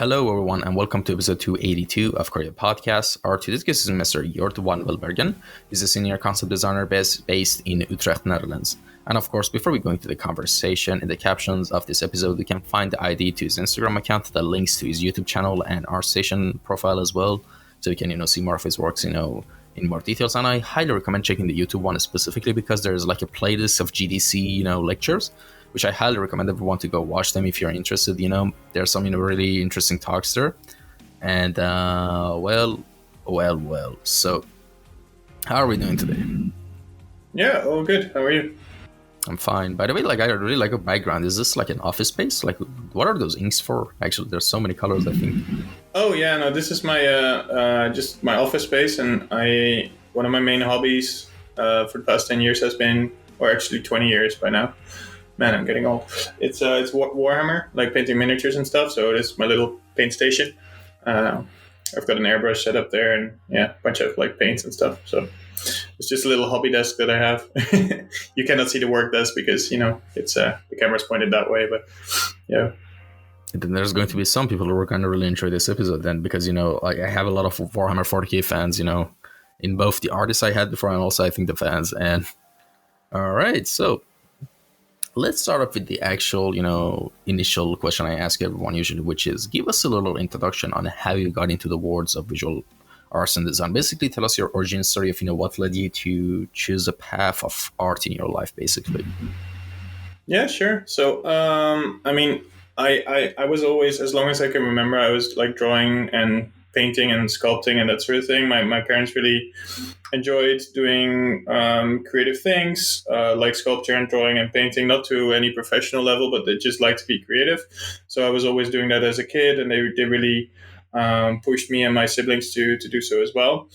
Hello, everyone, and welcome to episode 282 of Kouryer Podcast. Our today's guest is Mr. Jort van Welbergen. He's a senior concept designer based in Utrecht, Netherlands. And of course, before we go into the conversation, in the captions of this episode, you can find the ID to his Instagram account, the links to his YouTube channel, and our station profile as well, so you can see more of his works, in more details. And I highly recommend checking the YouTube one specifically because there's like a playlist of GDC, lectures, which I highly recommend everyone to go watch them if you're interested. There's some really interesting talks there. And well. So, how are we doing today? Yeah, all good. How are you? I'm fine. By the way, I really like your background. Is this like an office space? Like, what are those inks for? Actually, there's so many colors, I think. Oh yeah, no, this is my just my office space, and one of my main hobbies for the past 10 years has been, or actually 20 years by now. Man, I'm getting old. It's Warhammer, like painting miniatures and stuff. So it is my little paint station. I've got an airbrush set up there, and a bunch of like paints and stuff. So it's just a little hobby desk that I have. You cannot see the work desk because it's the camera's pointed that way. But yeah. And then there's going to be some people who are going to really enjoy this episode then, because I have a lot of Warhammer 40k fans. In both the artists I had before and also I think the fans. And all right, so let's start off with the actual, initial question I ask everyone usually, which is give us a little introduction on how you got into the worlds of visual arts and design. Basically, tell us your origin story of, what led you to choose a path of art in your life, basically. Yeah, sure. So, I was always, as long as I can remember, I was like drawing and painting and sculpting and that sort of thing. My parents really enjoyed doing creative things like sculpture and drawing and painting, not to any professional level, but they just like to be creative. So I was always doing that as a kid, and they really pushed me and my siblings to do so as well.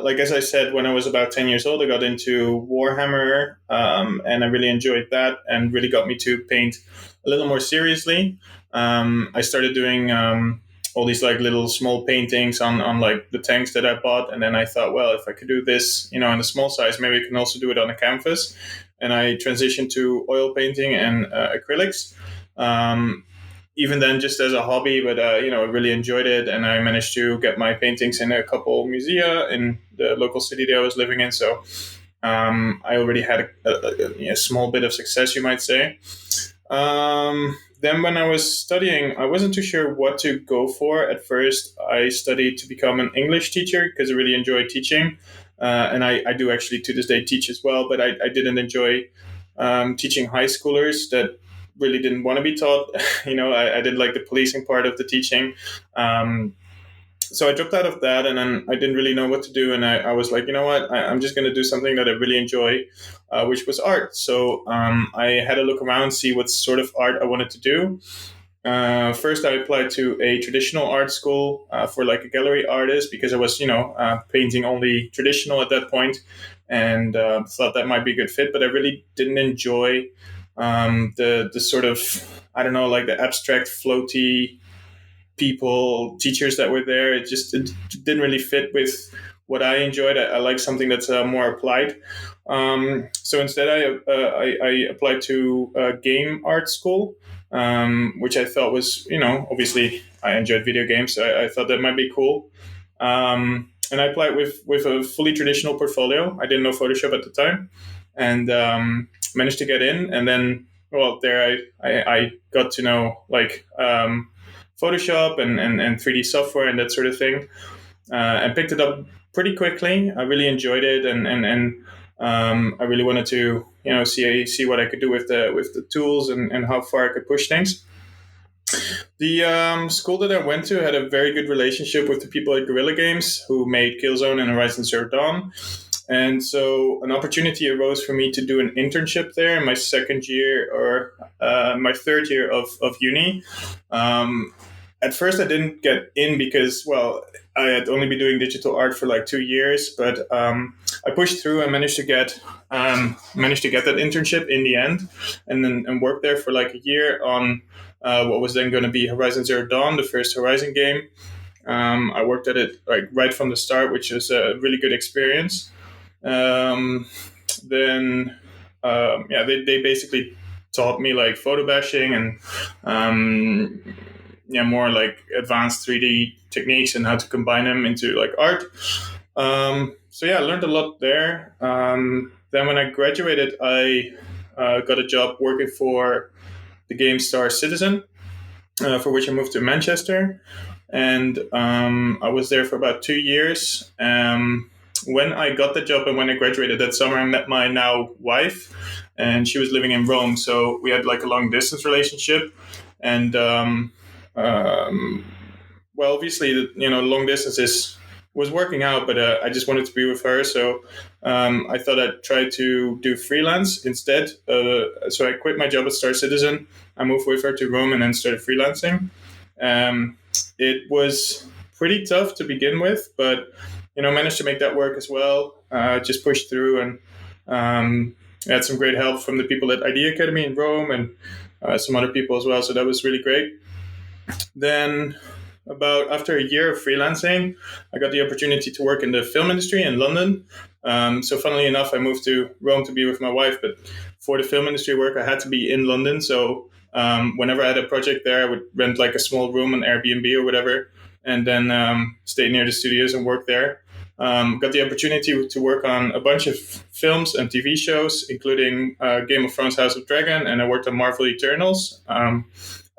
Like as I said, when I was about 10 years old, I got into Warhammer, and I really enjoyed that and really got me to paint a little more seriously. I started doing all these like little small paintings on like the tanks that I bought. And then I thought, well, if I could do this, in a small size, maybe I can also do it on a canvas. And I transitioned to oil painting and acrylics. Even then, just as a hobby, but I really enjoyed it, and I managed to get my paintings in a couple musea in the local city that I was living in. So I already had a small bit of success, you might say. Then when I was studying, I wasn't too sure what to go for. At first, I studied to become an English teacher because I really enjoyed teaching. And I do actually to this day teach as well, but I didn't enjoy teaching high schoolers that really didn't want to be taught. I didn't like the policing part of the teaching. So I dropped out of that, and then I didn't really know what to do. And I was like, you know what, I'm just going to do something that I really enjoy, which was art. So I had a look around, see what sort of art I wanted to do. First, I applied to a traditional art school for like a gallery artist because I was, painting only traditional at that point, and thought that might be a good fit. But I really didn't enjoy the sort of, I don't know, like the abstract, floaty teachers that were there. It didn't really fit with what I enjoyed. I like something that's more applied. So instead, I applied to a game art school, which I thought was, obviously I enjoyed video games. So I thought that might be cool. And I applied with a fully traditional portfolio. I didn't know Photoshop at the time, and managed to get in. And then, well, there I got to know like Photoshop and 3D software and that sort of thing, and picked it up pretty quickly. I really enjoyed it, and I really wanted to see what I could do with the tools and how far I could push things. The school that I went to had a very good relationship with the people at Guerrilla Games who made Killzone and Horizon Zero Dawn. And so an opportunity arose for me to do an internship there in my second year or my third year of uni. At first, I didn't get in because, well, I had only been doing digital art for like 2 years, but I pushed through and managed to get that internship in the end, and worked there for like a year on what was then going to be Horizon Zero Dawn, the first Horizon game. I worked at it like right from the start, which was a really good experience. Then they basically taught me like photo bashing and more like advanced 3D techniques and how to combine them into like art. So yeah, I learned a lot there. Then when I graduated, I got a job working for the game Star Citizen, for which I moved to Manchester, and I was there for about 2 years. When I got the job and when I graduated that summer, I met my now wife, and she was living in Rome, so we had like a long distance relationship, and um, well, obviously, long distance was working out, but I just wanted to be with her, so I thought I'd try to do freelance instead. So I quit my job at Star Citizen. I moved with her to Rome and then started freelancing. Um, it was pretty tough to begin with, but managed to make that work as well. Just pushed through and had some great help from the people at Idea Academy in Rome and some other people as well. So that was really great. Then, about after a year of freelancing, I got the opportunity to work in the film industry in London. So, funnily enough, I moved to Rome to be with my wife, but for the film industry work, I had to be in London. So, whenever I had a project there, I would rent like a small room on Airbnb or whatever, and then stay near the studios and work there. Got the opportunity to work on a bunch of films and TV shows, including Game of Thrones, House of Dragon, and I worked on Marvel Eternals,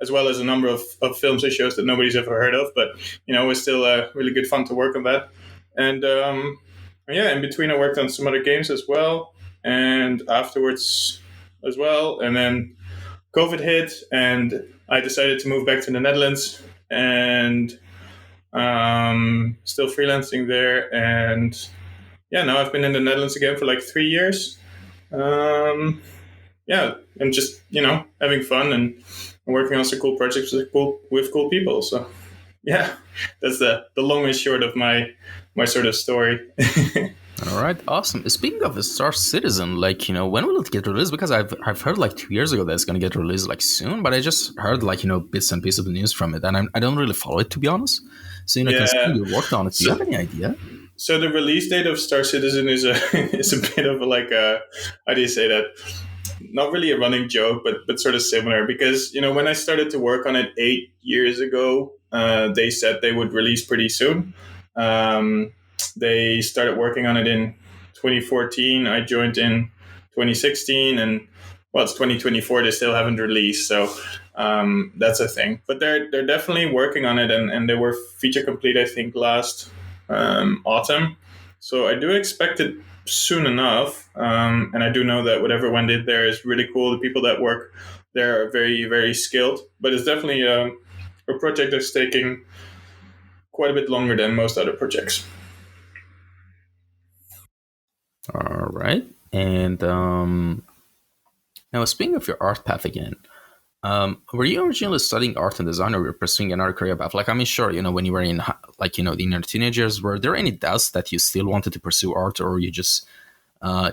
as well as a number of films and shows that nobody's ever heard of. But it was still really good fun to work on that. And yeah, in between, I worked on some other games as well, and afterwards as well. And then COVID hit, and I decided to move back to the Netherlands, and still freelancing there. And yeah, now I've been in the Netherlands again for like 3 years. Yeah, and just having fun and working on some cool projects with cool people. So yeah, that's the long and short of my sort of story. All right, awesome. Speaking of the Star Citizen, like, when will it get released? Because I've heard like 2 years ago that it's going to get released like soon, but I just heard like, bits and pieces of news from it, and I don't really follow it, to be honest. So, considering Yeah. you worked on it, do you have any idea? So the release date of Star Citizen is a is a bit of like a, how do you say that? Not really a running joke, but sort of similar, because when I started to work on it 8 years ago, they said they would release pretty soon. They started working on it in 2014. I joined in 2016, and well, it's 2024. They still haven't released, so that's a thing. But they're definitely working on it, and they were feature complete, I think, last autumn. So I do expect it soon enough, and I do know that what everyone did there is really cool. The people that work there are very, very skilled, but it's definitely a project that's taking quite a bit longer than most other projects. All right. And now, speaking of your art path again, were you originally studying art and design, or were you pursuing another career path? Like, I mean, sure, when you were in, like, in your teenagers, were there any doubts that you still wanted to pursue art, or you just uh,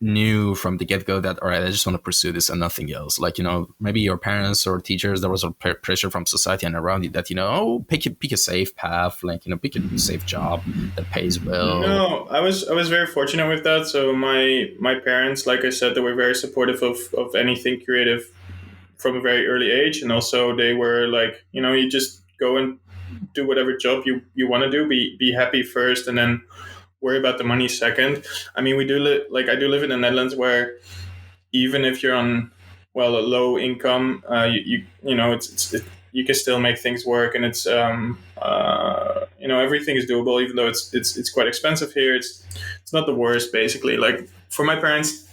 knew from the get-go that, all right, I just want to pursue this and nothing else? Like, maybe your parents or teachers, there was a pressure from society and around you that, oh, pick a safe path, like, pick a safe job that pays well. No, I was very fortunate with that. So my parents, like I said, they were very supportive of anything creative from a very early age, and also they were like, you just go and do whatever job you want to do. Be happy first, and then worry about the money second. I mean, we do I do live in the Netherlands, where even if you're on, well, a low income, you can still make things work, and it's everything is doable, even though it's quite expensive here. It's not the worst, basically. Like, for my parents,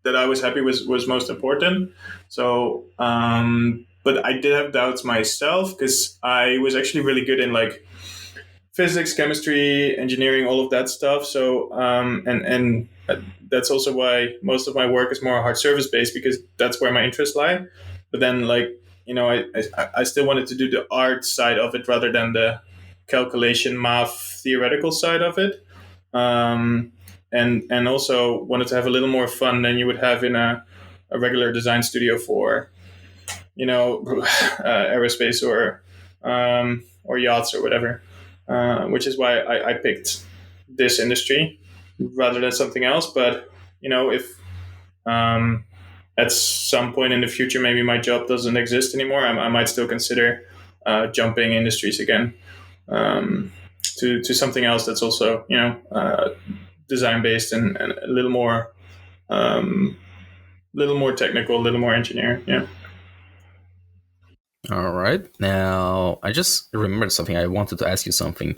that I was happy was most important. So, but I did have doubts myself, because I was actually really good in like physics, chemistry, engineering, all of that stuff. So, and that's also why most of my work is more hard service based, because that's where my interests lie. But then, like, I still wanted to do the art side of it rather than the calculation, math, theoretical side of it. And also wanted to have a little more fun than you would have in a regular design studio for, aerospace or yachts or whatever. Which is why I picked this industry rather than something else. But if at some point in the future, maybe my job doesn't exist anymore, I might still consider jumping industries again, um, to something else that's also, design based and um, little more technical, a little more engineer. Yeah. All right. Now, I just remembered something. I wanted to ask you something.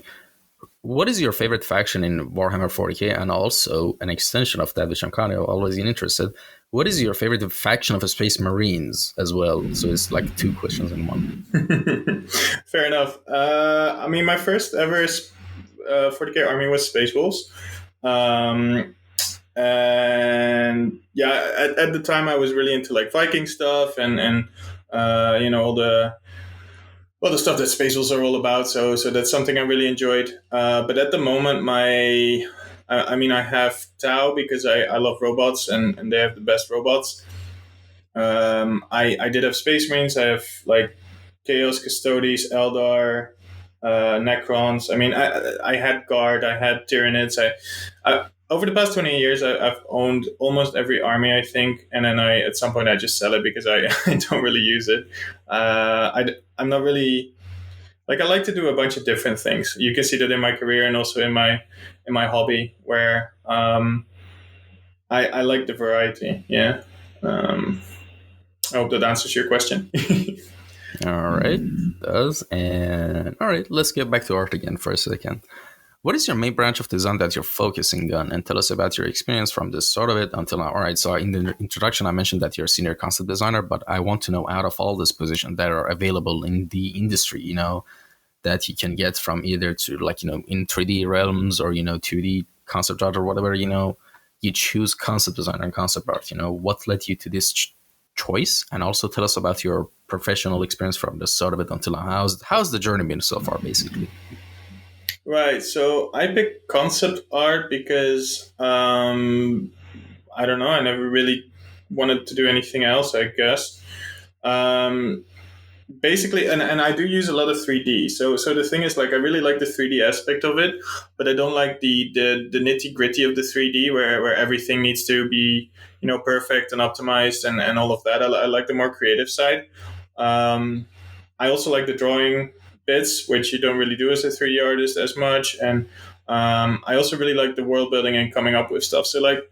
What is your favorite faction in Warhammer 40k? And also, an extension of that, which I'm kind of always interested. What is your favorite faction of the Space Marines as well? So it's like two questions in one. Fair enough. I mean, my first ever 40k army was Space Wolves. Um, and yeah, at the time I was really into like Viking stuff and all the stuff that Space Wolves are all about. So that's something I really enjoyed. But at the moment, I mean, I have Tau because I love robots and they have the best robots. I did have Space Marines. I have like Chaos Custodes, Eldar, Necrons. I mean, I had Guard, I had Tyranids. I over the past 20 years, I've owned almost every army, I think, and then at some point I just sell it because I don't really use it. I'm not really like, I like to do a bunch of different things. You can see that in my career and also in my hobby, where I like the variety. Yeah. Um, I hope that answers your question. All right, does. And all right, let's get back to art again for a second. What is your main branch of design that you're focusing on? And tell us about your experience from the start of it until now. All right, so in the introduction, I mentioned that you're a senior concept designer, but I want to know out of all these positions that are available in the industry, that you can get from either to like, in 3D realms or, 2D concept art or whatever, you choose concept design and concept art, what led you to this choice? And also tell us about your professional experience from the start of it until now. How's the journey been so far, basically? Right. So I picked concept art because I don't know. I never really wanted to do anything else, I guess. Um, Basically, and I do use a lot of 3D. So the thing is, like, I really like the 3D aspect of it, but I don't like the nitty gritty of the 3D where everything needs to be, perfect and optimized and all of that. I like the more creative side. Um, I also like the drawing bits, which you don't really do as a 3D artist as much. And I also really like the world building and coming up with stuff. So, like,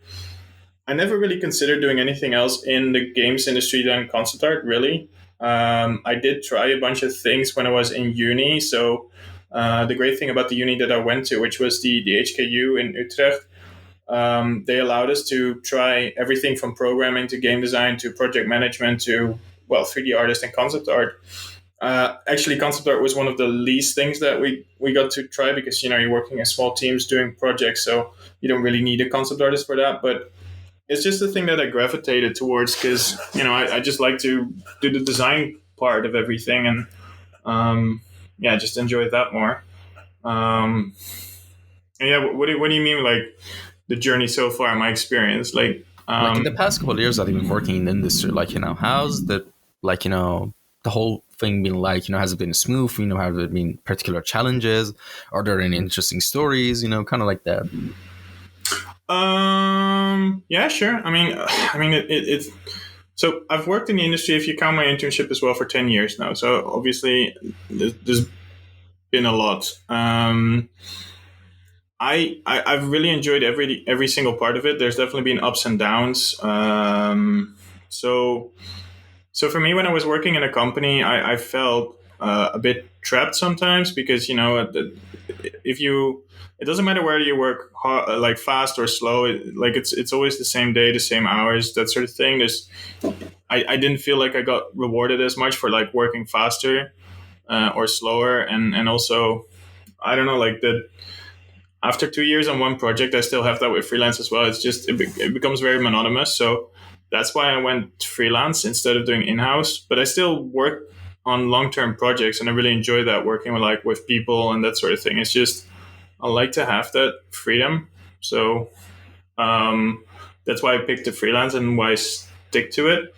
I never really considered doing anything else in the games industry than concept art, really. I did try a bunch of things when I was in uni. So, the great thing about the uni that I went to, which was the HKU in Utrecht, they allowed us to try everything from programming to game design to project management to, well, 3D artist and concept art. Actually, concept art was one of the least things that we got to try because you're working in small teams doing projects, so you don't really need a concept artist for that. But it's just the thing that I gravitated towards because I just like to do the design part of everything and yeah, I just enjoy that more. Um, and yeah, what do you mean like the journey so far? My experience, like Like in the past couple of years that I've been working in the industry, like, how's the, like, the whole thing been like, has it been smooth? Have there been particular challenges? Are there any interesting stories? Kind of like that. yeah, sure. I mean, it's so I've worked in the industry, if you count my internship as well, for 10 years now. So obviously, there's been a lot. I've really enjoyed every single part of it. There's definitely been ups and downs. So so for me, when I was working in a company, I felt a bit trapped sometimes because if you it doesn't matter whether you work hard, like fast or slow. Like it's always the same day, the same hours, that sort of thing. I didn't feel like I got rewarded as much for like working faster or slower, and also I don't know, like the after 2 years on one project, I still have that with freelance as well. It's just it becomes very monotonous. So that's why I went freelance instead of doing in house. But I still work on long term projects, and I really enjoy that, working with people and that sort of thing. It's just I like to have that freedom. So that's why I picked the freelance and why I stick to it.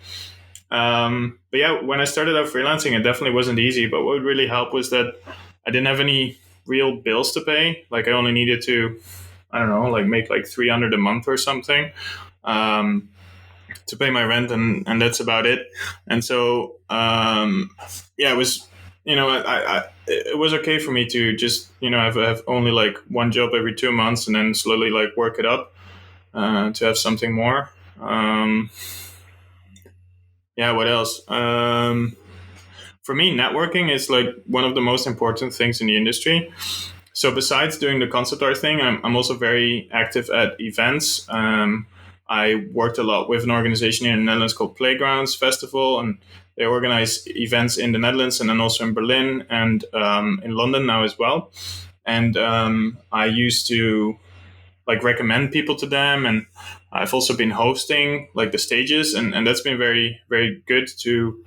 But yeah, when I started out freelancing, it definitely wasn't easy. But what would really help was that I didn't have any real bills to pay. Like I only needed to, I don't know, like make like 300 a month or something. Um, to pay my rent, and that's about it. And so yeah, it was, it was okay for me to just, have only like one job every 2 months, and then slowly like work it up to have something more. Yeah, what else? For me, networking is like one of the most important things in the industry. So besides doing the concept art thing, I'm also very active at events. I worked a lot with an organization here in the Netherlands called Playgrounds Festival, and they organize events in the Netherlands and then also in Berlin and in London now as well. And I used to like recommend people to them, and I've also been hosting like the stages, and that's been very, very good to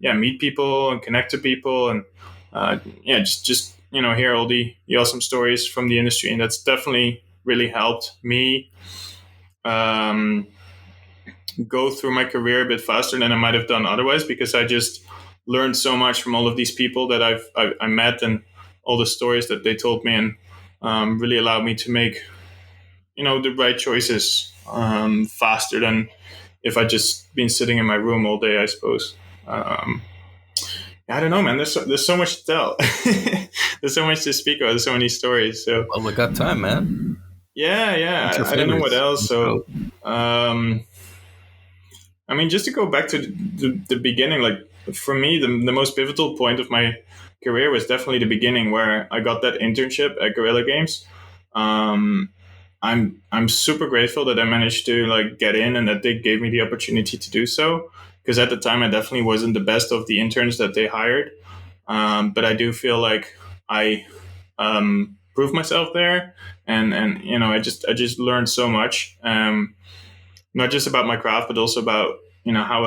meet people and connect to people, and just hear all the awesome stories from the industry, and that's definitely really helped me um, go through my career a bit faster than I might have done otherwise, because I just learned so much from all of these people that I met, and all the stories that they told me, and really allowed me to make the right choices faster than if I just been sitting in my room all day, I suppose. I don't know, man. There's so much to tell. There's so much to speak about. There's so many stories. So Well, we got time, man. What's yeah. your I don't know what favorites? else. So, I mean, just to go back to the beginning, like for me, the most pivotal point of my career was definitely the beginning, where I got that internship at Guerrilla Games. Um, I'm super grateful that I managed to like get in, and that they gave me the opportunity to do so. Because at the time, I definitely wasn't the best of the interns that they hired, but I do feel like I proved myself there, and I just learned so much, not just about my craft, but also about how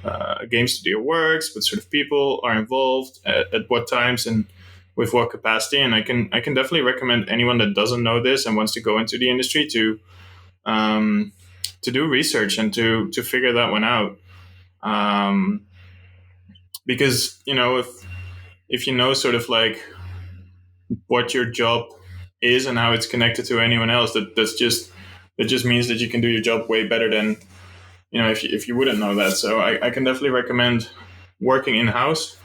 a game studio works, what sort of people are involved, at what times, and with what capacity. And I can definitely recommend anyone that doesn't know this and wants to go into the industry to do research and to figure that one out. Because if you know sort of like what your job is and how it's connected to anyone else, that just means that you can do your job way better than if you wouldn't know that. So I can definitely recommend working in house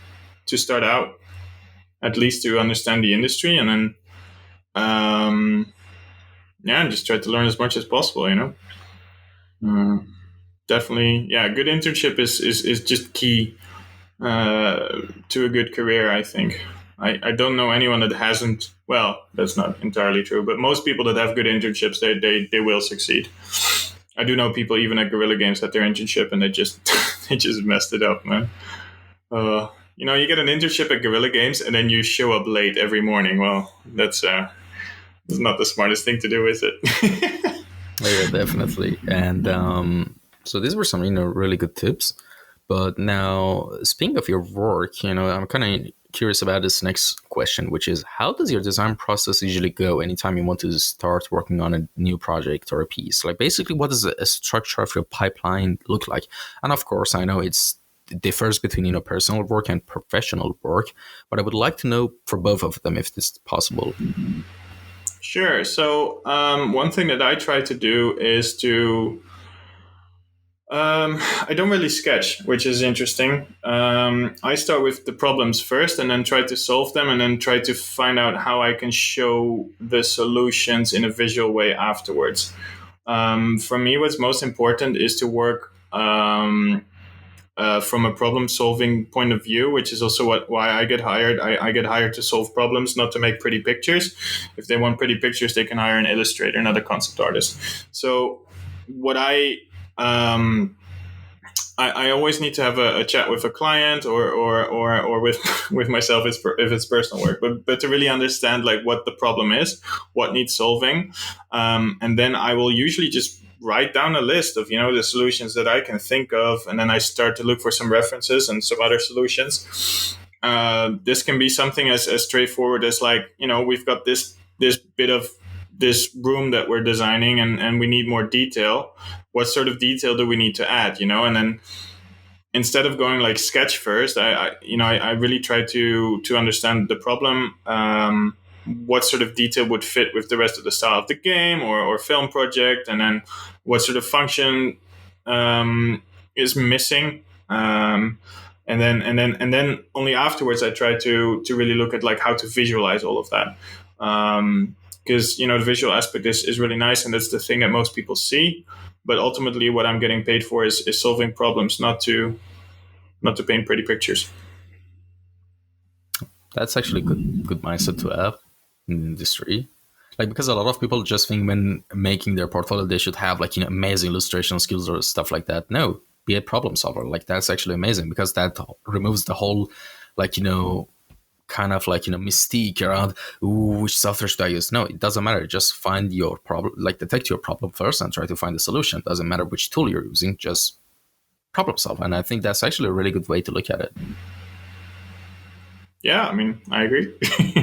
to start out, at least to understand the industry, and then and just try to learn as much as possible. Uh, Definitely, yeah. A good internship is just key to a good career, I think. I don't know anyone that hasn't. Well, that's not entirely true, but most people that have good internships, they will succeed. I do know people even at Guerrilla Games had their internship, and they just they just messed it up, man. You get an internship at Guerrilla Games, and then you show up late every morning. Well, that's not the smartest thing to do, is it? Yeah, definitely. And so these were some, really good tips. But now, speaking of your work, I'm kind of curious about this next question, which is, how does your design process usually go anytime you want to start working on a new project or a piece? Like, basically, what does a structure of your pipeline look like? And of course, I know it differs between, personal work and professional work, but I would like to know for both of them, if this is possible. Sure. So one thing that I try to do is to I don't really sketch, which is interesting. I start with the problems first, and then try to solve them, and then try to find out how I can show the solutions in a visual way afterwards. For me, what's most important is to work from a problem-solving point of view, which is also why I get hired. I get hired to solve problems, not to make pretty pictures. If they want pretty pictures, they can hire an illustrator, not a concept artist. So what I always need to have a chat with a client, or with with myself if it's personal work, but to really understand like what the problem is, what needs solving, and then I will usually just write down a list of the solutions that I can think of, and then I start to look for some references and some other solutions. This can be something as straightforward as like we've got this bit of this room that we're designing, and we need more detail. What sort of detail do we need to add? And then instead of going like sketch first, I really try to understand the problem. What sort of detail would fit with the rest of the style of the game or film project, and then what sort of function is missing. And then only afterwards I try to really look at like how to visualize all of that. Because the visual aspect is really nice, and that's the thing that most people see. But ultimately, what I'm getting paid for is solving problems, not to paint pretty pictures. That's actually good mindset to have in the industry. Like, because a lot of people just think when making their portfolio they should have like amazing illustration skills or stuff like that. No, be a problem solver. Like, that's actually amazing, because that removes the whole like kind of like mystique around, ooh, which software should I use. No, it doesn't matter. Just find your problem, like detect your problem first and try to find the solution. Doesn't matter which tool you're using, just problem solve. And I think that's actually a really good way to look at it. Yeah, I mean, I agree.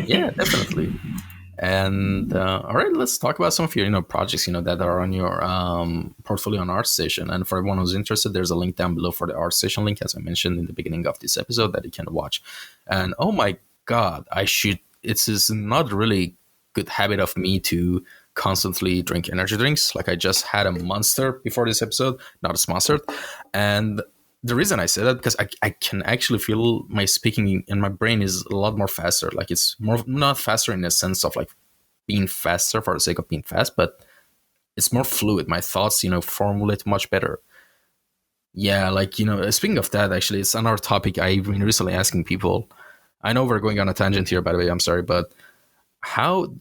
Yeah, definitely. And all right, let's talk about some of your projects that are on your portfolio on ArtStation. And for everyone who's interested, there's a link down below for the ArtStation link, as I mentioned in the beginning of this episode, that you can watch. And oh my god, it's is not really good habit of me to constantly drink energy drinks. Like, I just had a Monster before this episode, not sponsored. And the reason I say that, because I can actually feel my speaking in my brain is a lot more faster. Like, it's more, not faster in the sense of like being faster for the sake of being fast, but it's more fluid. My thoughts, formulate much better. Yeah, like, speaking of that, actually, it's another topic I've been recently asking people. I know we're going on a tangent here, by the way, I'm sorry, but how,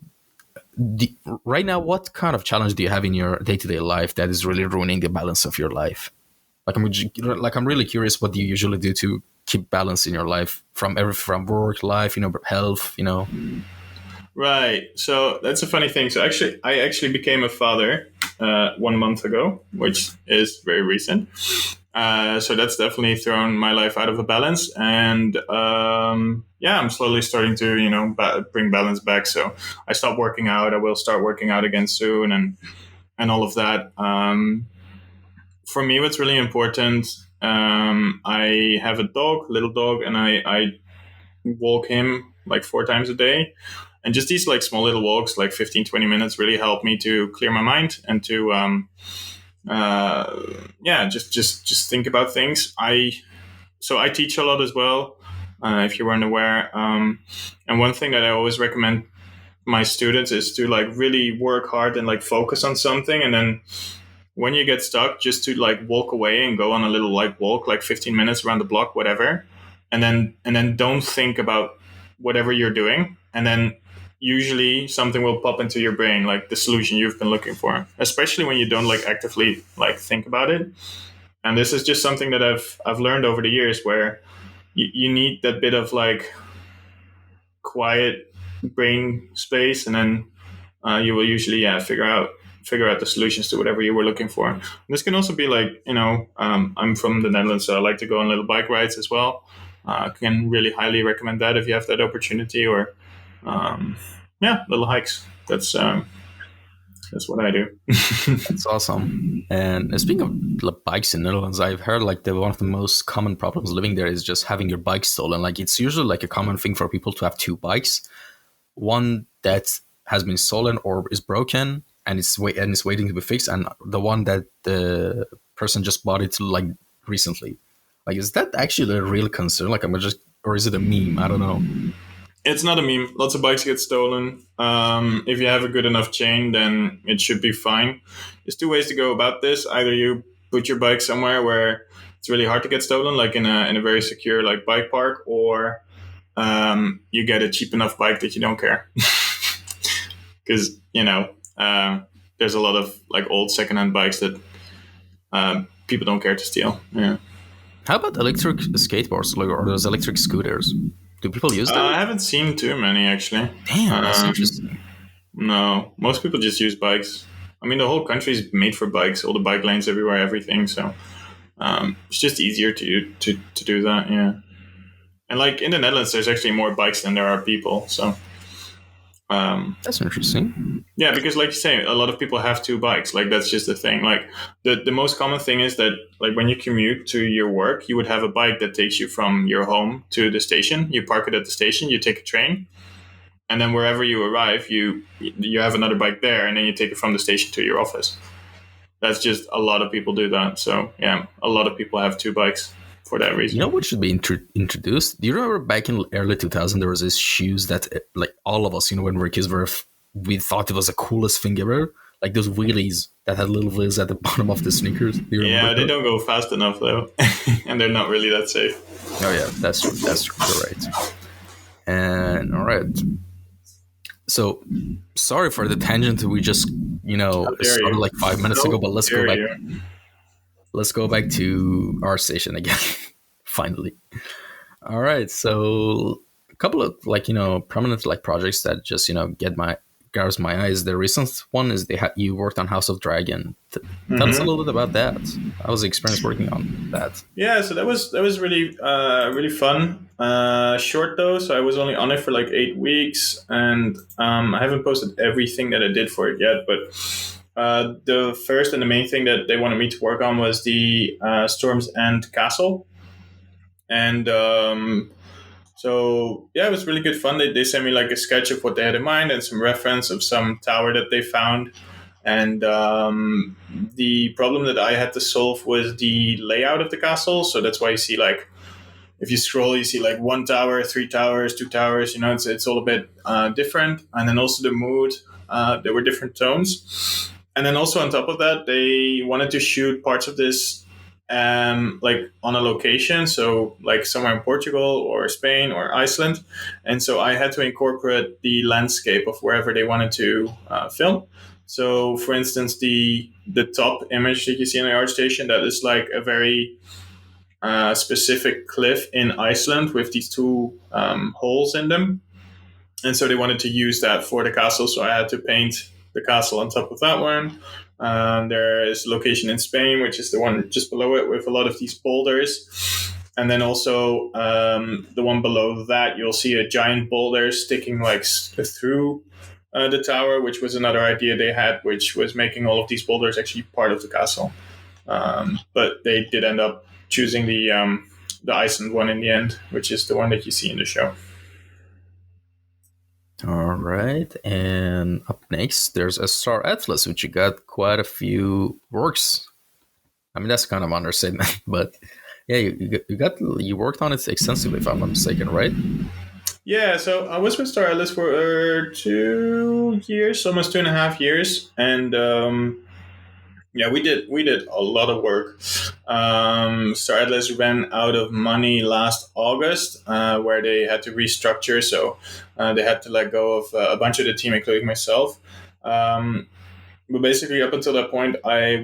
right now, what kind of challenge do you have in your day-to-day life that is really ruining the balance of your life? I'm really curious, what do you usually do to keep balance in your life, from work life, health. Right. So that's a funny thing. So I actually became a father 1 month ago, which is very recent. So that's definitely thrown my life out of a balance, and yeah, I'm slowly starting to bring balance back. So I stopped working out. I will start working out again soon, and all of that. For me, what's really important. I have a dog, little dog, and I walk him like 4 times a day. And just these like small little walks, like 15, 20 minutes, really help me to clear my mind and to just think about things. I teach a lot as well, if you weren't aware. And one thing that I always recommend my students is to like really work hard and like focus on something, and then when you get stuck, just to like walk away and go on a little like walk, like 15 minutes around the block, whatever, and then don't think about whatever you're doing, and then usually something will pop into your brain, like the solution you've been looking for, especially when you don't like actively like think about it. And this is just something that I've learned over the years, where you need that bit of like quiet brain space, and then you will usually figure out the solutions to whatever you were looking for. And this can also be like, I'm from the Netherlands, so I like to go on little bike rides as well. Can really highly recommend that if you have that opportunity, or little hikes. That's what I do. That's awesome. And speaking of bikes in Netherlands, I've heard like one of the most common problems living there is just having your bike stolen. Like, it's usually like a common thing for people to have two bikes, one that has been stolen or is broken and it's waiting to be fixed, and the one that the person just bought it like recently. Like, is that actually a real concern? Like, or is it a meme? I don't know. It's not a meme. Lots of bikes get stolen. If you have a good enough chain, then it should be fine. There's two ways to go about this. Either you put your bike somewhere where it's really hard to get stolen, like in a very secure like bike park, or you get a cheap enough bike that you don't care. Because there's a lot of like old secondhand bikes that people don't care to steal. Yeah. How about electric skateboards, like, or those electric scooters? Do people use them? I haven't seen too many actually. Damn, that's interesting. No, most people just use bikes. I mean, the whole country is made for bikes. All the bike lanes everywhere, everything. So it's just easier to do that. Yeah. And like in the Netherlands, there's actually more bikes than there are people. So that's interesting. yeah, because like you say, a lot of people have two bikes. Like, that's just the thing. Like the most common thing is that like when you commute to your work, you would have a bike that takes you from your home to the station. You park it at the station, you take a train, and then wherever you arrive, you have another bike there, and then you take it from the station to your office. that's just a lot of people do that. So yeah, a lot of people have two bikes for that You reason. know what should be introduced? Do you remember back in early 2000 there was this shoes that like all of us, when we were kids, we thought it was the coolest thing ever. Like those wheelies that had little wheels at the bottom of the sneakers. Do you remember Yeah, they those? don't go fast enough though, and they're not really that safe. Oh yeah, that's true. That's true. You're right. And all right. So sorry for the tangent we just How dare started you? like 5 minutes ago, How but let's go dare back. you? Let's go back to our station again. Finally. All right. So a couple of prominent like projects that just get my grabs my eyes. The recent one is you worked on House of Dragon. Tell us a little bit about that. How was the experience working on that? Yeah, so that was really really fun. Short though, so I was only on it for like 8 weeks, and I haven't posted everything that I did for it yet. But the first and the main thing that they wanted me to work on was the Storm's End Castle, and so yeah, it was really good fun. They sent me like a sketch of what they had in mind and some reference of some tower that they found. And the problem that I had to solve was the layout of the castle. So that's why you see like if you scroll, you see like one tower, three towers, two towers. It's all a bit different. And then also the mood, there were different tones. And then also on top of that, they wanted to shoot parts of this like on a location, so like somewhere in Portugal or Spain or Iceland, and so I had to incorporate the landscape of wherever they wanted to film. So, for instance, the top image that you see in the art station, that is like a very specific cliff in Iceland with these two holes in them, and so they wanted to use that for the castle. So I had to paint the castle on top of that one. There is a location in Spain, which is the one just below it, with a lot of these boulders. And then also the one below that, you'll see a giant boulder sticking like through the tower, which was another idea they had, which was making all of these boulders actually part of the castle. But they did end up choosing the Iceland one in the end, which is the one that you see in the show. All right. And up next, there's a Star Atlas, which you got quite a few works. I mean, that's kind of understatement, but yeah, you worked on it extensively, if I'm not mistaken, right? Yeah, so I was with Star Atlas for 2 years, almost 2.5 years, and yeah, we did a lot of work. Star Atlas ran out of money last August, where they had to restructure, so they had to let go of a bunch of the team, including myself. Um, but basically, up until that point, I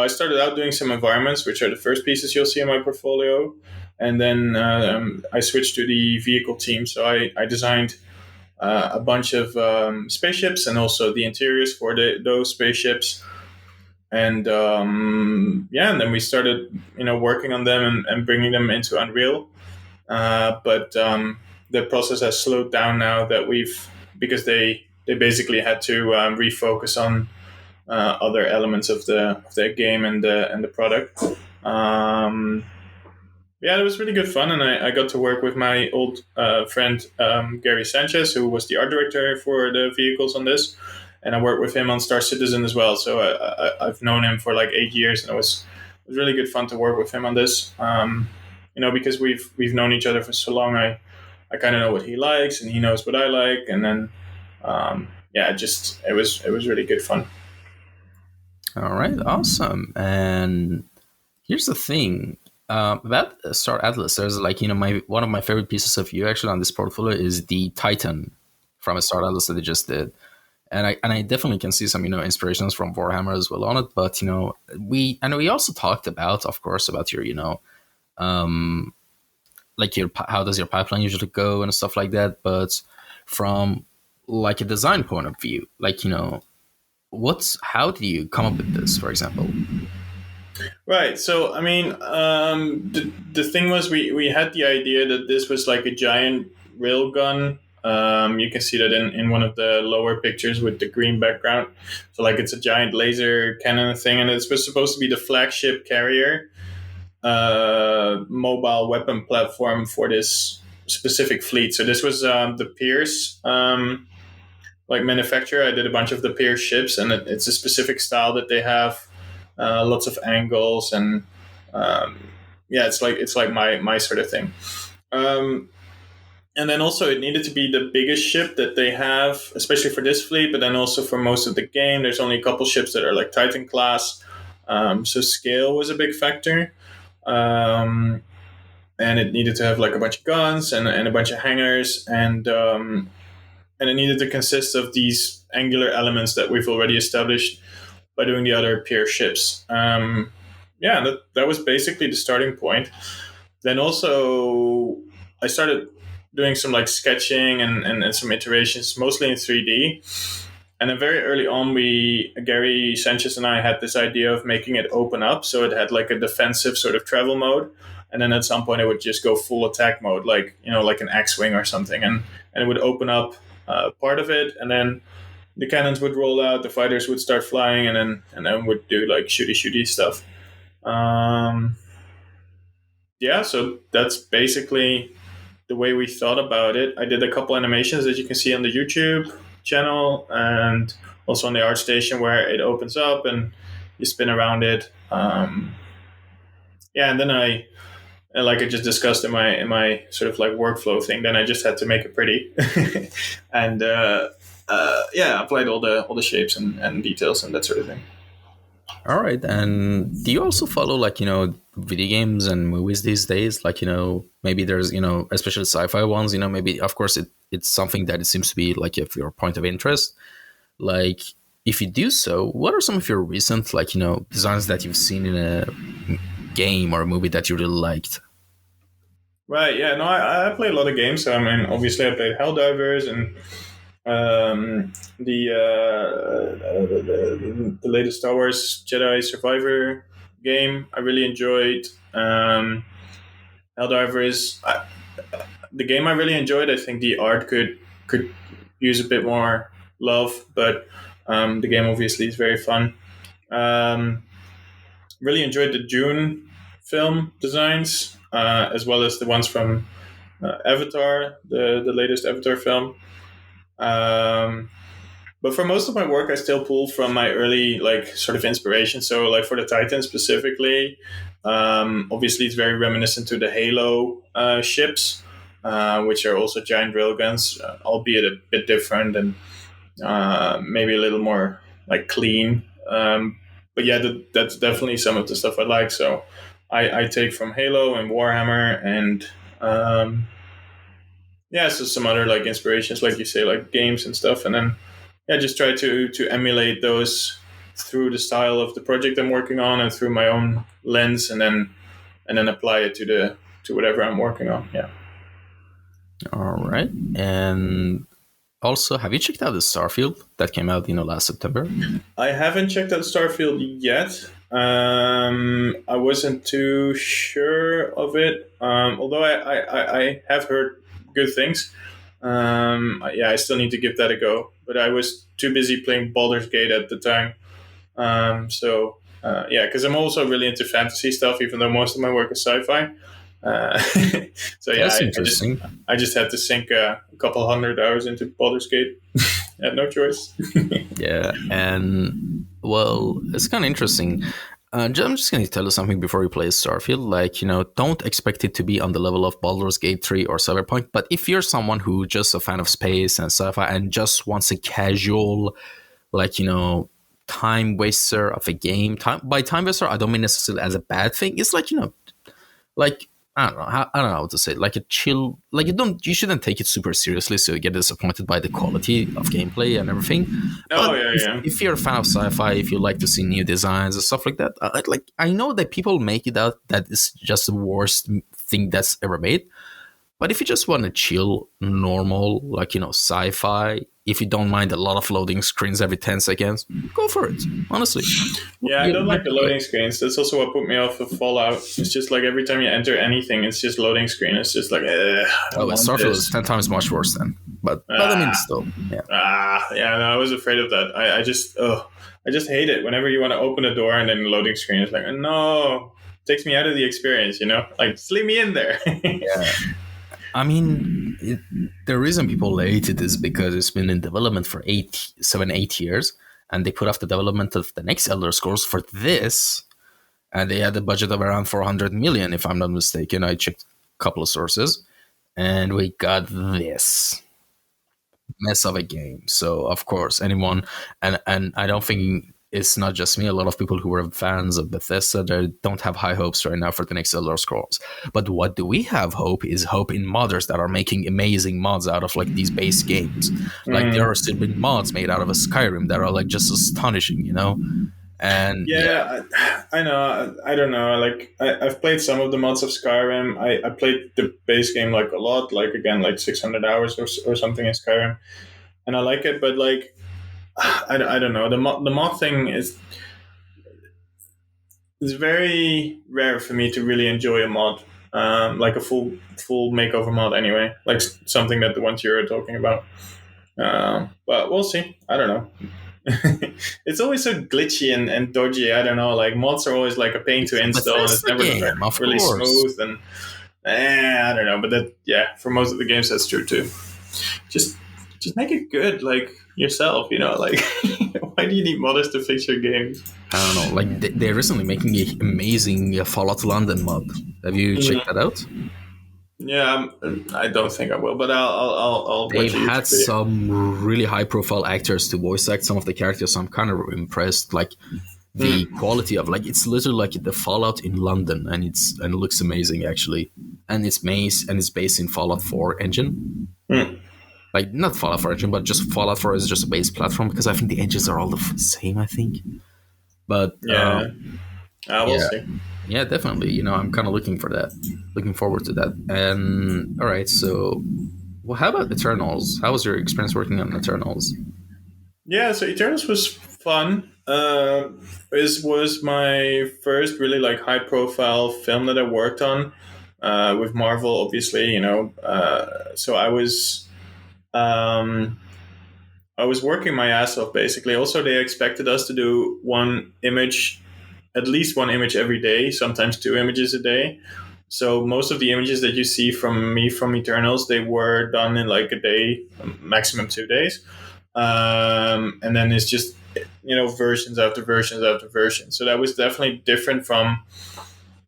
started out doing some environments, which are the first pieces you'll see in my portfolio, and then I switched to the vehicle team. So I designed a bunch of spaceships and also the interiors for those spaceships. And yeah, and then we started, working on them and bringing them into Unreal. But the process has slowed down now that because they basically had to refocus on other elements of the game and the product. Um, yeah, it was really good fun, and I got to work with my old friend Gary Sanchez, who was the art director for the vehicles on this, and I worked with him on Star Citizen as well. So I've known him for like 8 years, and it was really good fun to work with him on this. Because we've known each other for so long, I kind of know what he likes, and he knows what I like, and then yeah, it was really good fun. All right, awesome. And here's the thing about Star Atlas. There's like my one of my favorite pieces of you actually on this portfolio is the Titan from a Star Atlas that they just did, and I definitely can see some inspirations from Warhammer as well on it. But we also talked about, of course, about your um like how does your pipeline usually go and stuff like that. But from like a design point of view, like how do you come up with this, for example? Right. So, I mean, the thing was, we had the idea that this was like a giant rail gun. You can see that in one of the lower pictures with the green background. So, like, it's a giant laser cannon thing, and it's supposed to be the flagship carrier mobile weapon platform for this specific fleet. So, this was the Pierce. Like manufacturer, I did a bunch of the Pierce ships, and it's a specific style that they have lots of angles, and um, yeah, it's like my sort of thing. Um, and then also it needed to be the biggest ship that they have, especially for this fleet, but then also for most of the game. There's only a couple ships that are like Titan class, so scale was a big factor. Um, and it needed to have like a bunch of guns and a bunch of hangars, and it needed to consist of these angular elements that we've already established by doing the other peer ships. Yeah, that was basically the starting point. Then also I started doing some like sketching and some iterations, mostly in 3D. And then very early on, Gary Sanchez and I had this idea of making it open up, so it had like a defensive sort of travel mode, and then at some point it would just go full attack mode, like like an X-wing or something, and it would open up part of it, and then the cannons would roll out, the fighters would start flying, and then would do like shooty stuff. Um, yeah, so that's basically the way we thought about it. I did a couple animations that you can see on the YouTube channel and also on the ArtStation where it opens up and you spin around it. Yeah, and then like I just discussed in my sort of like workflow thing, then I just had to make it pretty, and yeah, applied all the shapes and details and that sort of thing. All right. And do you also follow like, video games and movies these days? Like, maybe there's, especially sci-fi ones, maybe of course it's something that it seems to be like of your point of interest. Like if you do so, what are some of your recent like, designs that you've seen in a game or a movie that you really liked? Right. Yeah. No, I play a lot of games. So I mean, obviously, I played Helldivers and the latest Star Wars Jedi Survivor game. I really enjoyed Helldivers. The game I really enjoyed. I think the art could use a bit more love, but the game obviously is very fun. Um, really enjoyed the Dune film designs, as well as the ones from Avatar, the latest Avatar film. Um, but for most of my work, I still pull from my early like sort of inspiration. So like for the Titan specifically, obviously it's very reminiscent to the Halo ships, which are also giant railguns, albeit a bit different and maybe a little more like clean. But yeah, that's definitely some of the stuff I like. So I take from Halo and Warhammer and yeah, so some other like inspirations, like you say, like games and stuff, and then yeah, just try to emulate those through the style of the project I'm working on and through my own lens, and then apply it to whatever I'm working on. Yeah. All right. And also, have you checked out the Starfield that came out, last September? I haven't checked out Starfield yet. I wasn't too sure of it, although I have heard good things. Yeah, I still need to give that a go, but I was too busy playing Baldur's Gate at the time. Yeah, because I'm also really into fantasy stuff, even though most of my work is sci-fi. Uh, so yeah, That's I just interesting. I just had to sink a couple hundred hours into Baldur's Gate. I had no choice. Yeah, and well, it's kind of interesting. I'm just going to tell you something before you play Starfield. Like, don't expect it to be on the level of Baldur's Gate 3 or Cyberpunk. But if you're someone who just a fan of space and sci-fi and just wants a casual, like, time waster of a game, by time waster, I don't mean necessarily as a bad thing. It's like, like I don't know how to say it. Like a chill, like you shouldn't take it super seriously, so you get disappointed by the quality of gameplay and everything. Oh But yeah, yeah. if you're a fan of sci-fi, if you like to see new designs and stuff like that, I know that people make it out that it's just the worst thing that's ever made. But if you just want to chill, normal, like, sci-fi, if you don't mind a lot of loading screens every 10 seconds, go for it, honestly. Yeah, I You don't might like the enjoy it. loading screens. That's also what put me off of Fallout. It's just like every time you enter anything, it's just loading screen. It's just like, I Oh, don't want Starfield is this. 10 times much worse then. But I mean, Ah, still, yeah. yeah. No, I was afraid of that. I just hate it. Whenever you want to open a door and then the loading screen is like, no, takes me out of the experience. Like just leave me in there. Yeah. I mean, the reason people hate it is because it's been in development for 8 years. and they put off the development of the next Elder Scrolls for this, and they had a budget of around 400 million, if I'm not mistaken. I checked a couple of sources, and we got this mess of a game. So of course, anyone, and I don't think it's not just me. A lot of people who were fans of Bethesda, they don't have high hopes right now for the next Elder Scrolls. But what do we have hope is hope in modders that are making amazing mods out of like these base games. Like there are still been mods made out of a Skyrim that are like just astonishing, you know. And yeah, Yeah, I know. I don't know. Like I've played some of the mods of Skyrim. I played the base game like a lot. Like again, like 600 hours or something in Skyrim, and I like it. But like I don't know. The mod thing is it's very rare for me to really enjoy a mod. Like a full makeover mod anyway. Like something that the ones you're talking about. But we'll see. I don't know. It's always so glitchy and dodgy. I don't know. Like mods are always like a pain it's to a install, and it's Bethesda never game, of really course. smooth. And I don't know. But that yeah, for most of the games that's true too. Just just make it good, like yourself. You know, like why do you need modders to fix your games? I don't know. Like they're recently making an amazing Fallout London mod. Have you checked that out? Yeah, I don't think I will, but I'll They've watch a had YouTube video. some really high profile actors to voice act some of the characters. So I'm kind of impressed. Like the quality of like it's literally like the Fallout in London, and it looks amazing actually. And it's based in Fallout 4 engine. Mm. Like not Fallout 4 engine, but just Fallout 4 is just a base platform because I think the engines are all the same. I think, but Yeah, we'll yeah, see. yeah, definitely. You know, I'm kind of looking for that, looking forward to that. And all right, so well, how about Eternals? How was your experience working on Eternals? Yeah, so Eternals was fun. This was my first really like high profile film that I worked on with Marvel, obviously. You know, so um, I was working my ass off basically. Also, they expected us to do at least one image every day, sometimes two images a day. So most of the images that you see from me from Eternals, they were done in like a day, maximum 2 days. And then it's just versions after versions after versions. So that was definitely different from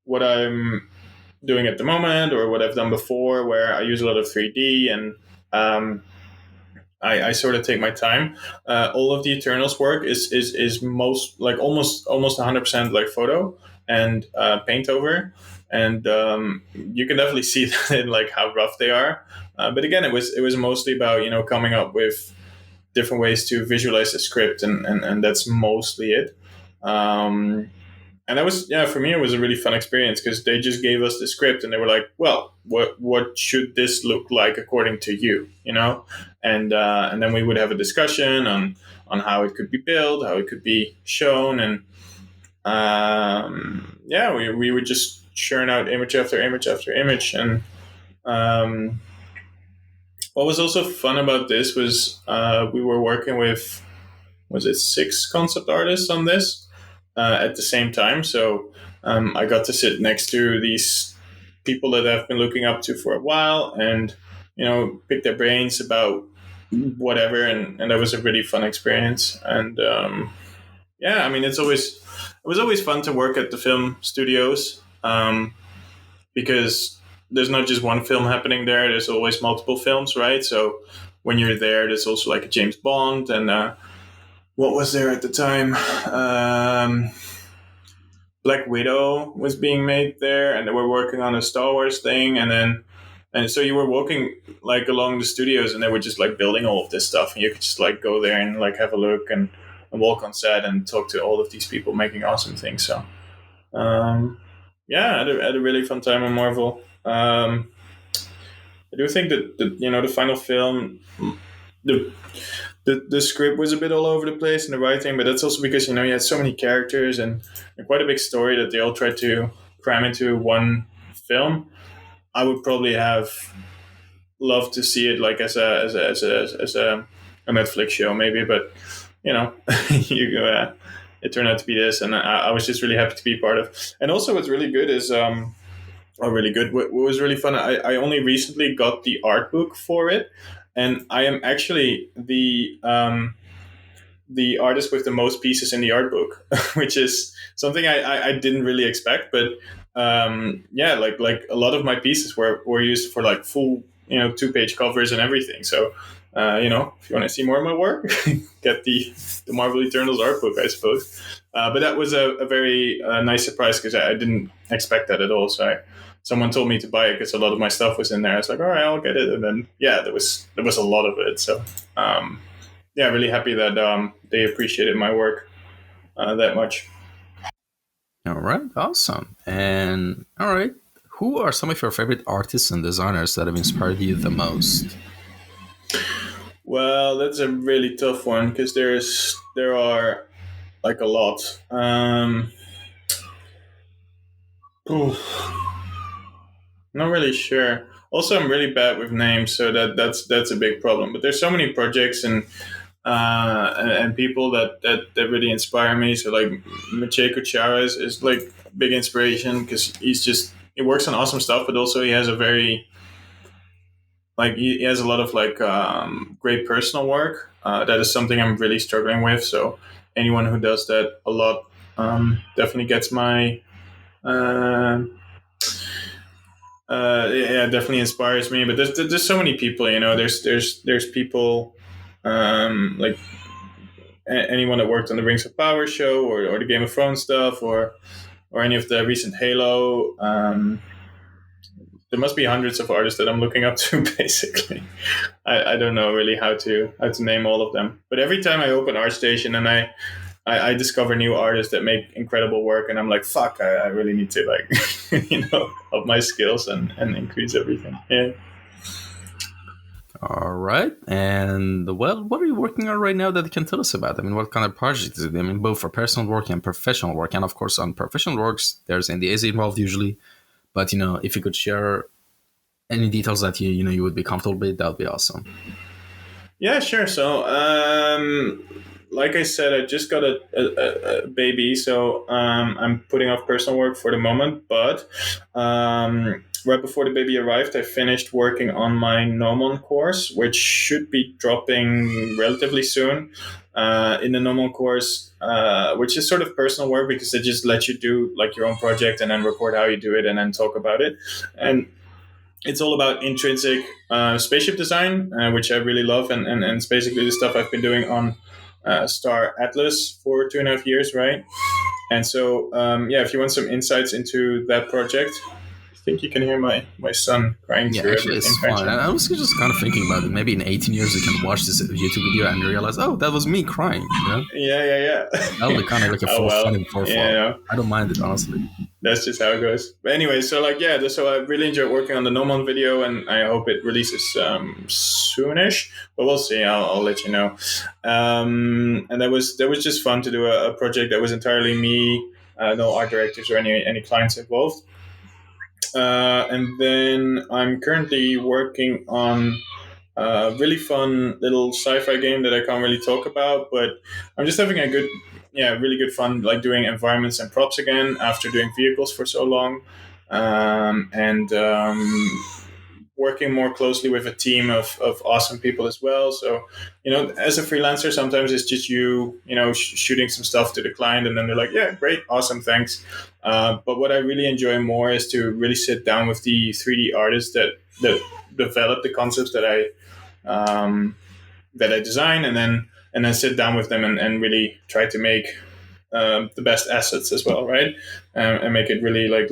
what I'm doing at the moment or what I've done before, where I use a lot of 3D and um, I sort of take my time. All of the Eternals work is most like almost 100% like photo and paint over, and you can definitely see that in like how rough they are. But again, it was mostly about coming up with different ways to visualize the script, and that's mostly it. And that was, yeah, for me it was a really fun experience because they just gave us the script and they were like, well, what should this look like according to you, and then we would have a discussion on how it could be built, how it could be shown, and yeah, we would just churn out image after image after image. And um, what was also fun about this was we were working with, was it 6 concept artists on this at the same time. So I got to sit next to these people that I've been looking up to for a while, and pick their brains about whatever, and that was a really fun experience. And yeah, I mean, it was always fun to work at the film studios because there's not just one film happening there. There's always multiple films, right? So when you're there, there's also like a James Bond and what was there at the time? Black Widow was being made there, and they were working on a Star Wars thing, and so you were walking like along the studios, and they were just like building all of this stuff, and you could just like go there and like have a look and walk on set and talk to all of these people making awesome things. So yeah, I had a really fun time on Marvel. I do think that the final film, the the script was a bit all over the place in the writing, but that's also because you had so many characters and quite a big story that they all tried to cram into one film. I would probably have loved to see it like as a Netflix show maybe, but you know, it turned out to be this, and I was just really happy to be part of. And also, what's really good is really good. What was really fun, I only recently got the art book for it, and I am actually the artist with the most pieces in the art book, which is something I didn't really expect. But yeah, like a lot of my pieces were used for like full 2-page covers and everything. So if you want to see more of my work, get the Marvel Eternals art book, I suppose. But that was a very nice surprise because I didn't expect that at all. So someone told me to buy it because a lot of my stuff was in there. I was like, all right, I'll get it. And then yeah, there was a lot of it. So yeah, really happy that they appreciated my work that much. All right, awesome. And all right, who are some of your favorite artists and designers that have inspired you the most? Well, that's a really tough one because there are like a lot. Oof, not really sure. Also, I'm really bad with names, so that's a big problem. But there's so many projects and people that really inspire me. So like Maciej Kuchara is like a big inspiration because he works on awesome stuff, but also he has a very like he has a lot of like great personal work. That is something I'm really struggling with. So anyone who does that a lot definitely gets my uh, yeah, definitely inspires me. But there's so many people, there's people like anyone that worked on the Rings of Power show or the Game of Thrones stuff or any of the recent Halo. There must be hundreds of artists that I'm looking up to. Basically, I don't know really how to name all of them. But every time I open ArtStation and I discover new artists that make incredible work, and I'm like, fuck, I really need to like up my skills and increase everything. Yeah. All right, and well, what are you working on right now that you can tell us about? I mean, what kind of project is it? I mean, both for personal work and professional work, and of course, on professional works, there's NDAs involved usually. But if you could share any details that you would be comfortable with, that would be awesome. Yeah, sure. So, like I said, I just got a baby, so I'm putting off personal work for the moment. But right before the baby arrived, I finished working on my Nomon course, which should be dropping relatively soon. In the Nomon course, which is sort of personal work because they just let you do like your own project and then record how you do it and then talk about it. And it's all about intrinsic spaceship design, which I really love, and it's basically the stuff I've been doing on Star Atlas for 2.5 years, right? And so, yeah, if you want some insights into that project, I think you can hear my son crying Yeah, through actually, everything, it's can't fine. you? I was just kind of thinking about it. Maybe in 18 years, you can watch this YouTube video and realize, oh, that was me crying. Yeah, yeah, That yeah. would be kind of like a Oh well, funny profile. yeah. I don't mind it, honestly. That's just how it goes. But anyway, so like yeah, so I really enjoyed working on the Nomon video, and I hope it releases soonish. But we'll see. I'll let you know. And that was just fun to do a project that was entirely me, no art directors or any clients involved. And then I'm currently working on a really fun little sci-fi game that I can't really talk about, but I'm just having really good fun, like doing environments and props again after doing vehicles for so long, and working more closely with a team of awesome people as well. So, as a freelancer, sometimes it's just shooting some stuff to the client, and then they're like, "Yeah, great, awesome, thanks." But what I really enjoy more is to really sit down with the 3D artists that develop the concepts that I design, and then sit down with them and really try to make the best assets as well, right? And make it really like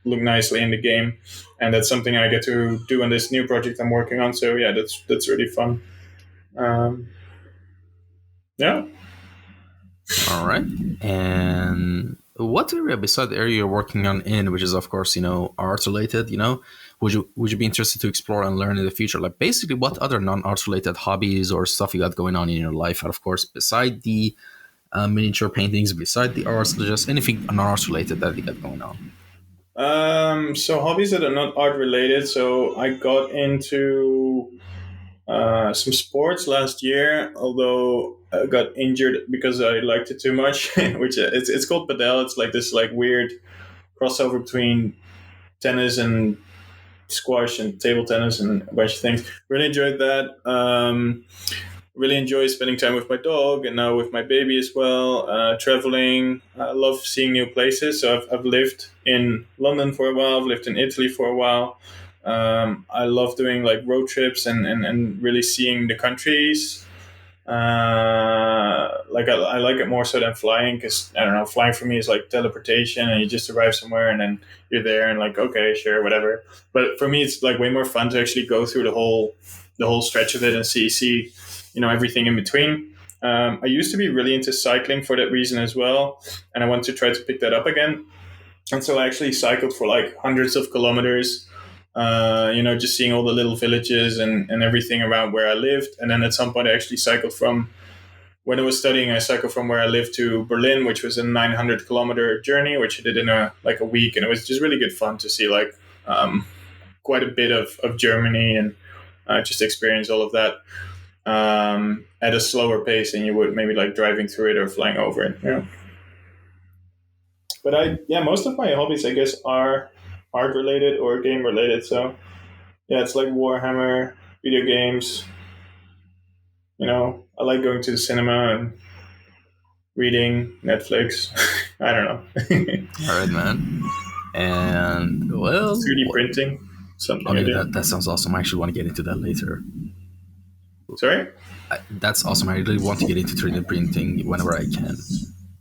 look nicely in the game. And that's something I get to do on this new project I'm working on. So yeah, that's really fun. Um, yeah. All right. And what area beside the area you're working on in, which is of course, art related, would you be interested to explore and learn in the future? Like basically what other non-art related hobbies or stuff you got going on in your life? And of course, beside the miniature paintings, beside the arts, just anything non-art related that you got going on. So hobbies that are not art related. So I got into some sports last year, although I got injured because I liked it too much. Which it's called padel. It's like this like weird crossover between tennis and squash and table tennis and a bunch of things. Really enjoyed that. really enjoy spending time with my dog and now with my baby as well. Traveling, I love seeing new places. So I've lived in London for a while. I've lived in Italy for a while. I love doing like road trips and really seeing the countries. Like I like it more so than flying, because I don't know, flying for me is like teleportation and you just arrive somewhere and then you're there and like, okay, sure, whatever. But for me it's like way more fun to actually go through the whole stretch of it and see everything in between. I used to be really into cycling for that reason as well, and I want to try to pick that up again. And so I actually cycled for like hundreds of kilometers, just seeing all the little villages and everything around where I lived. And then at some point I actually cycled when I was studying, I cycled from where I lived to Berlin, which was a 900-kilometer journey, which I did in a week. And it was just really good fun to see quite a bit of Germany and just experience all of that at a slower pace than you would maybe like driving through it or flying over it. Yeah. But most of my hobbies, I guess, are art related or game related. So yeah, it's like Warhammer, video games. I like going to the cinema and reading, Netflix. I don't know. All right, man. And well, 3D printing, something. Okay, that sounds awesome. I actually want to get into that later. Sorry? That's awesome. I really want to get into 3D printing whenever I can.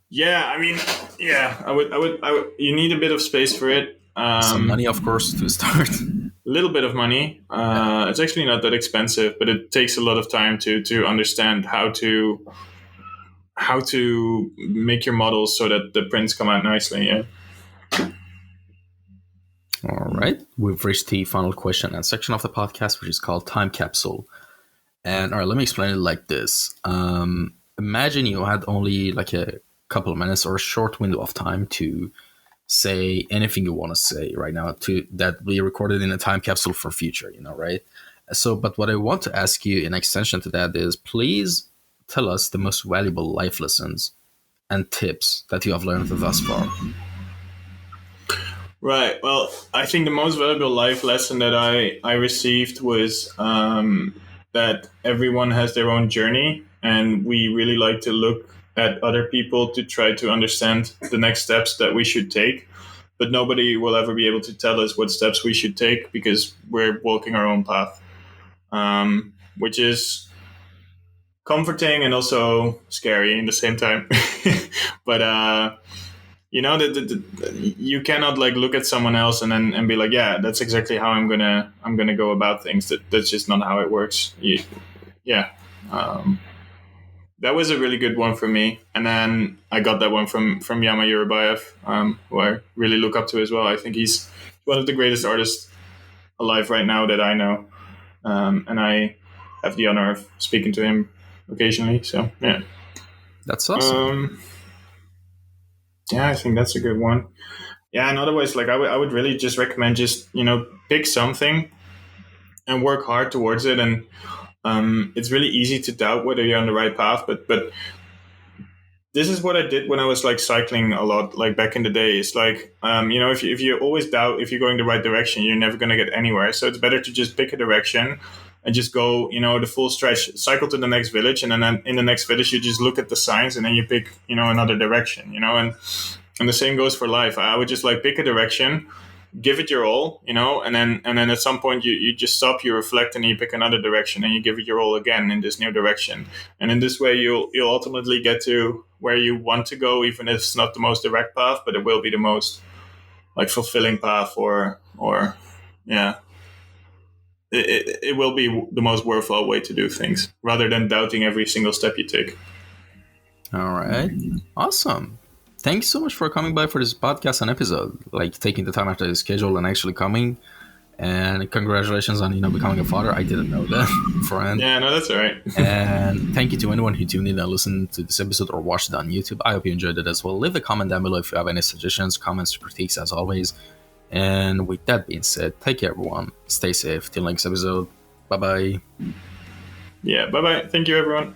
Yeah, I mean, yeah, I would. You need a bit of space for it. Some money, of course, to start. A little bit of money. It's actually not that expensive, but it takes a lot of time to understand how to make your models so that the prints come out nicely. Yeah. All right, we've reached the final question and section of the podcast, which is called Time Capsule. And all right, let me explain it like this. Imagine you had only like a couple of minutes or a short window of time to say anything you want to say right now to that be recorded in a time capsule for future, right? So, but what I want to ask you in extension to that is, please tell us the most valuable life lessons and tips that you have learned thus far. Right. Well, I think the most valuable life lesson that I received was that everyone has their own journey, and we really like to look at other people to try to understand the next steps that we should take. But nobody will ever be able to tell us what steps we should take because we're walking our own path, which is comforting and also scary in the same time. But you cannot like look at someone else and be like, yeah, that's exactly how I'm gonna go about things. That's just not how it works. That was a really good one for me. And then I got that one from Yama Yurabayev, who I really look up to as well. I think he's one of the greatest artists alive right now that I know. And I have the honor of speaking to him occasionally. So, yeah. That's awesome. Yeah, I think that's a good one. Yeah, and otherwise, like I would really just recommend just, pick something and work hard towards it. And it's really easy to doubt whether you're on the right path, but this is what I did when I was like cycling a lot, like back in the day. It's like, if you always doubt if you're going the right direction, you're never going to get anywhere. So it's better to just pick a direction and just go, the full stretch, cycle to the next village. And then in the next village, you just look at the signs and then you pick, another direction, and the same goes for life. I would just like pick a direction, give it your all, and then at some point you just stop, you reflect, and you pick another direction and you give it your all again in this new direction. And in this way, you'll ultimately get to where you want to go, even if it's not the most direct path, but it will be the most like fulfilling path, or yeah. It will be the most worthwhile way to do things, rather than doubting every single step you take. All right. Awesome. Thanks so much for coming by for this podcast and episode, like taking the time after the schedule and actually coming. And congratulations on, becoming a father. I didn't know that beforehand. Yeah, no, that's all right. And thank you to anyone who tuned in and listened to this episode or watched it on YouTube. I hope you enjoyed it as well. Leave a comment down below if you have any suggestions, comments, critiques, as always. And with that being said, take care, everyone. Stay safe. Till next episode. Bye-bye. Yeah, bye-bye. Thank you, everyone.